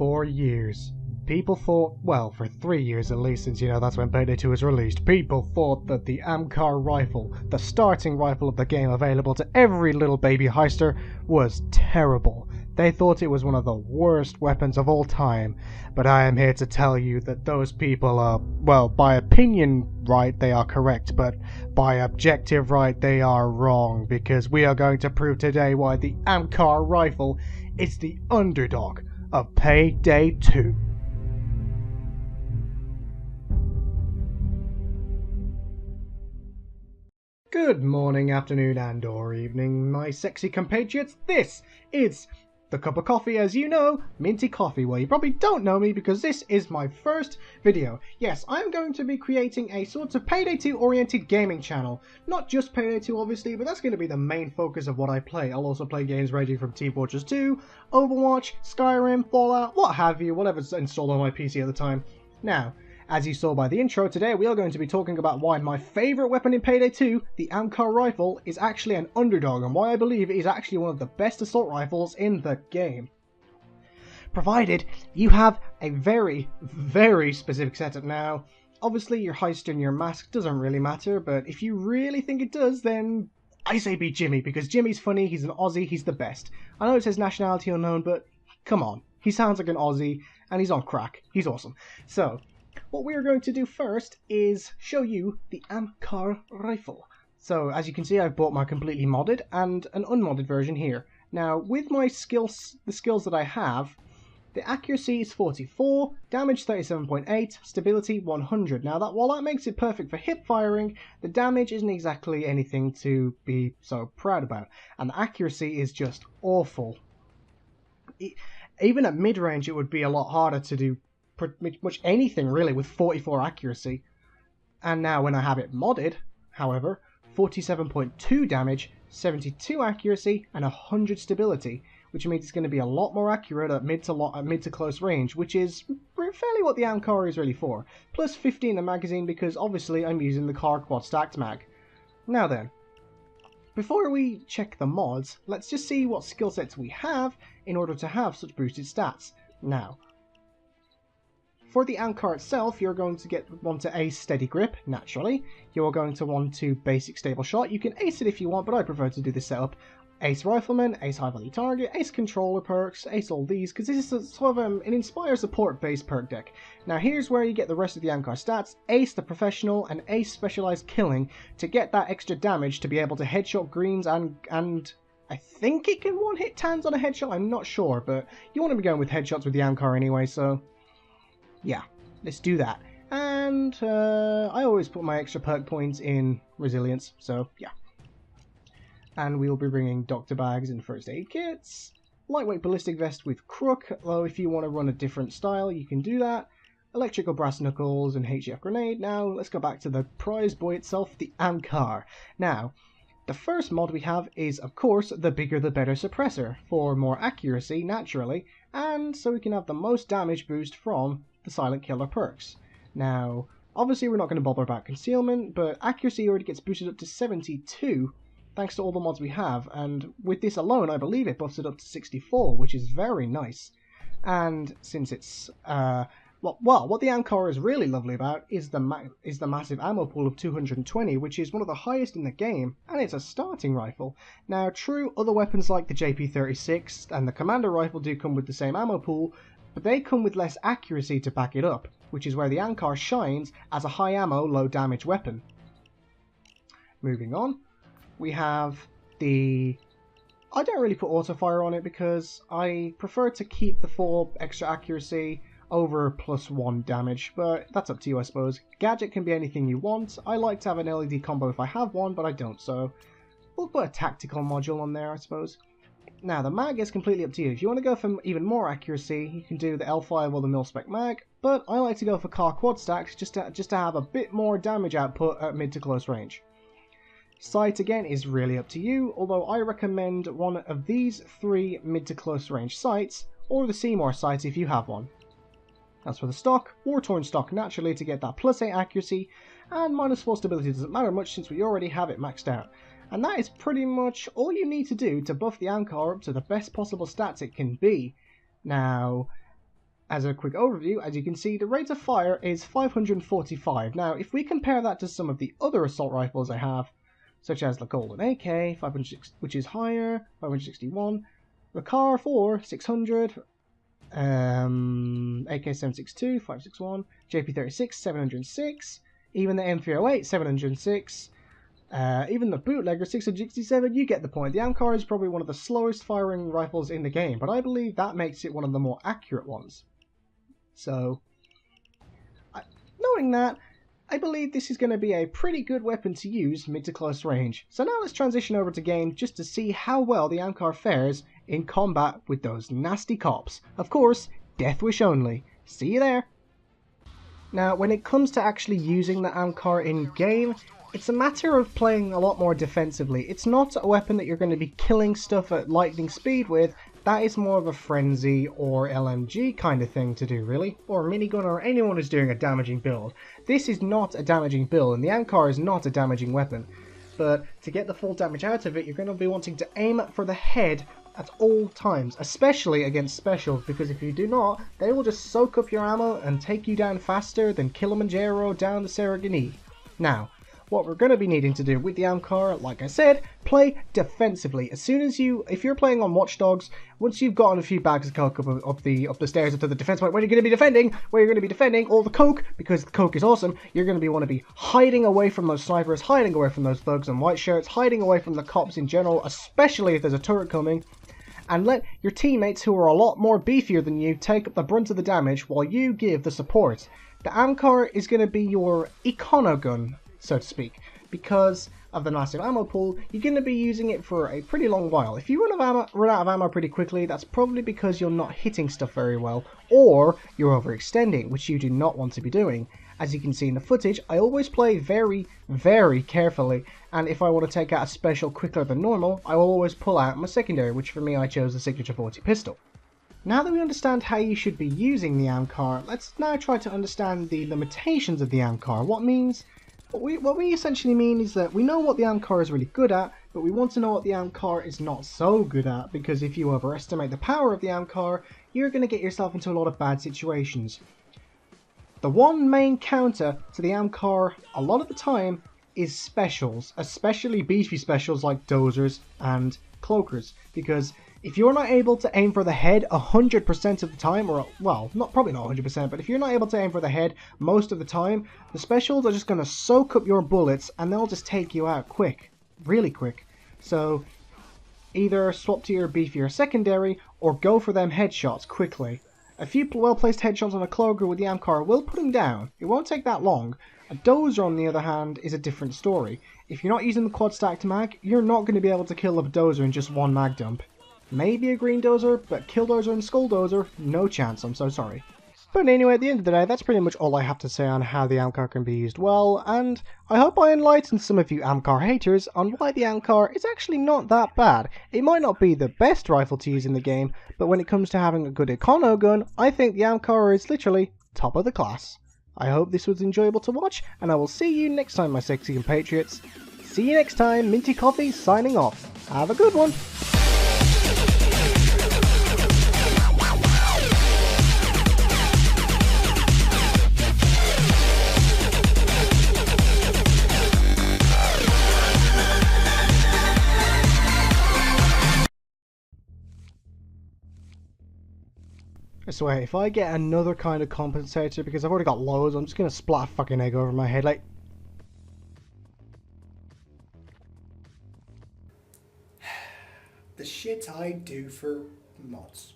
For years, people thought, well, for 3 years at least, since that's when Payday 2 was released, people thought that the AMCAR rifle, the starting rifle of the game available to every little baby heister, was terrible. They thought it was one of the worst weapons of all time, but I am here to tell you that those people are, well, by opinion right, they are correct, but by objective right, they are wrong, because we are going to prove today why the AMCAR rifle is the underdog of Payday 2. Good morning, afternoon, and or evening, my sexy compatriots. This is the cup of coffee, as you know, Minty Coffee. Well, you probably don't know me because this is my first video. Yes, I'm going to be creating a sort of Payday 2 oriented gaming channel. Not just Payday 2, obviously, but that's going to be the main focus of what I play. I'll also play games ranging from Team Fortress 2, Overwatch, Skyrim, Fallout, what have you, whatever's installed on my PC at the time. Now, as you saw by the intro, today we are going to be talking about why my favourite weapon in Payday 2, the AMCAR rifle, is actually an underdog, and why I believe it is actually one of the best assault rifles in the game. Provided you have a very, very specific setup. Now, obviously your heist and your mask doesn't really matter, but if you really think it does, then I say beat Jimmy, because Jimmy's funny, he's an Aussie, he's the best. I know it says nationality unknown, but come on, he sounds like an Aussie, and he's on crack, he's awesome. So, what we are going to do first is show you the AMCAR rifle. So as you can see, I've bought my completely modded and an unmodded version here. Now with my skills, the skills that I have, the accuracy is 44, damage 37.8, stability 100. Now that while that makes it perfect for hip firing, the damage isn't exactly anything to be so proud about, and the accuracy is just awful. Even at mid-range it would be a lot harder to do pretty much anything really with 44 accuracy. And now when I have it modded, however, 47.2 damage, 72 accuracy, and 100 stability, which means it's going to be a lot more accurate at mid to close range, which is fairly what the AMCAR is really for. Plus 15 in the magazine, because obviously I'm using the CAR quad stacked mag. Now then, before we check the mods, let's just see what skill sets we have in order to have such boosted stats. Now, for the AMCAR itself, you're going to want to ace steady grip, naturally. You're going to want to basic stable shot. You can ace it if you want, but I prefer to do this setup. Ace rifleman, ace high value target, ace controller perks, ace all these, because this is a sort of an inspire support based perk deck. Now here's where you get the rest of the AMCAR stats: ace the professional and ace specialized killing to get that extra damage to be able to headshot greens and I think it can one hit tans on a headshot. I'm not sure, but you want to be going with headshots with the AMCAR anyway, so yeah, let's do that. And I always put my extra perk points in resilience, so yeah. And we'll be bringing doctor bags and first aid kits, lightweight ballistic vest with crook, though if you want to run a different style you can do that, electrical brass knuckles and HGF grenade. Now let's go back to the prize boy itself, the AMCAR. Now, the first mod we have is, of course, the bigger the better suppressor, for more accuracy, naturally, and so we can have the most damage boost from the silent killer perks. Now, obviously we're not going to bother about concealment, but accuracy already gets boosted up to 72 thanks to all the mods we have, and with this alone I believe it buffs it up to 64, which is very nice. And since it's what the AMCAR is really lovely about is the massive ammo pool of 220, which is one of the highest in the game, and it's a starting rifle. Now true, other weapons like the JP36 and the commander rifle do come with the same ammo pool, but they come with less accuracy to back it up, which is where the AMCAR shines as a high ammo, low damage weapon. Moving on, we have the... I don't really put auto fire on it because I prefer to keep the 4 extra accuracy over +1 damage, but that's up to you I suppose. Gadget can be anything you want. I like to have an LED combo if I have one, but I don't, so we'll put a tactical module on there I suppose. Now, the mag is completely up to you. If you want to go for even more accuracy, you can do the L5 or the mil-spec mag, but I like to go for CAR quad stacks just to have a bit more damage output at mid to close range. Sight, again, is really up to you, although I recommend one of these 3 mid to close range sights, or the Seymour sight if you have one. As for the stock, War-Torn stock naturally to get that +8 accuracy, and -4 stability doesn't matter much since we already have it maxed out. And that is pretty much all you need to do to buff the AMCAR up to the best possible stats it can be. Now, as a quick overview, as you can see, the rate of fire is 545. Now, if we compare that to some of the other assault rifles I have, such as the Golden AK, 506, which is higher, 561, the AMCAR 4, 600, AK-762, 561, JP-36, 706, even the M308, 706, even the bootlegger 667, you get the point. The AMCAR is probably one of the slowest firing rifles in the game, but I believe that makes it one of the more accurate ones. So, knowing that, I believe this is going to be a pretty good weapon to use mid to close range. So now let's transition over to game just to see how well the AMCAR fares in combat with those nasty cops. Of course, death wish only. See you there! Now, when it comes to actually using the AMCAR in game, it's a matter of playing a lot more defensively. It's not a weapon that you're going to be killing stuff at lightning speed with. That is more of a frenzy or LMG kind of thing to do, really. Or minigun, or anyone who's doing a damaging build. This is not a damaging build, and the AMCAR is not a damaging weapon. But to get the full damage out of it, you're going to be wanting to aim for the head at all times, especially against specials, because if you do not, they will just soak up your ammo and take you down faster than Kilimanjaro down the Serengeti. Now, what we're going to be needing to do with the AMCAR, like I said, play defensively. As soon as if you're playing on Watch Dogs, once you've gotten a few bags of coke up the stairs up to the defense point, where you're going to be defending all the coke, because the coke is awesome, you're going to want to be hiding away from those snipers, hiding away from those thugs in white shirts, hiding away from the cops in general, especially if there's a turret coming, and let your teammates, who are a lot more beefier than you, take up the brunt of the damage while you give the support. The AMCAR is going to be your econo gun, so to speak, because of the massive ammo pool. You're going to be using it for a pretty long while. If you run out of ammo pretty quickly, that's probably because you're not hitting stuff very well, or you're overextending, which you do not want to be doing. As you can see in the footage, I always play very, very carefully, and if I want to take out a special quicker than normal, I will always pull out my secondary, which for me I chose the Signature 40 pistol. Now that we understand how you should be using the AMCAR, let's now try to understand the limitations of the AMCAR. What we essentially mean is that we know what the AMCAR is really good at, but we want to know what the AMCAR is not so good at, because if you overestimate the power of the AMCAR, you're going to get yourself into a lot of bad situations. The one main counter to the AMCAR a lot of the time is specials, especially beefy specials like dozers and cloakers, because if you're not able to aim for the head 100% of the time, or, well, probably not 100%, but if you're not able to aim for the head most of the time, the specials are just going to soak up your bullets and they'll just take you out quick, really quick. So either swap to your beefier secondary or go for them headshots quickly. A few well-placed headshots on a cloaker with the AMCAR will put him down. It won't take that long. A dozer, on the other hand, is a different story. If you're not using the quad stacked mag, you're not going to be able to kill a dozer in just one mag dump. Maybe a green dozer, but kill dozer and skull dozer, no chance, I'm so sorry. But anyway, at the end of the day, that's pretty much all I have to say on how the AMCAR can be used well, and I hope I enlightened some of you AMCAR haters on why the AMCAR is actually not that bad. It might not be the best rifle to use in the game, but when it comes to having a good econo gun, I think the AMCAR is literally top of the class. I hope this was enjoyable to watch, and I will see you next time, my sexy compatriots. See you next time, Minty Coffee signing off. Have a good one! I swear, if I get another kind of compensator, because I've already got loads, I'm just gonna splat a fucking egg over my head, like... The shit I do for mods.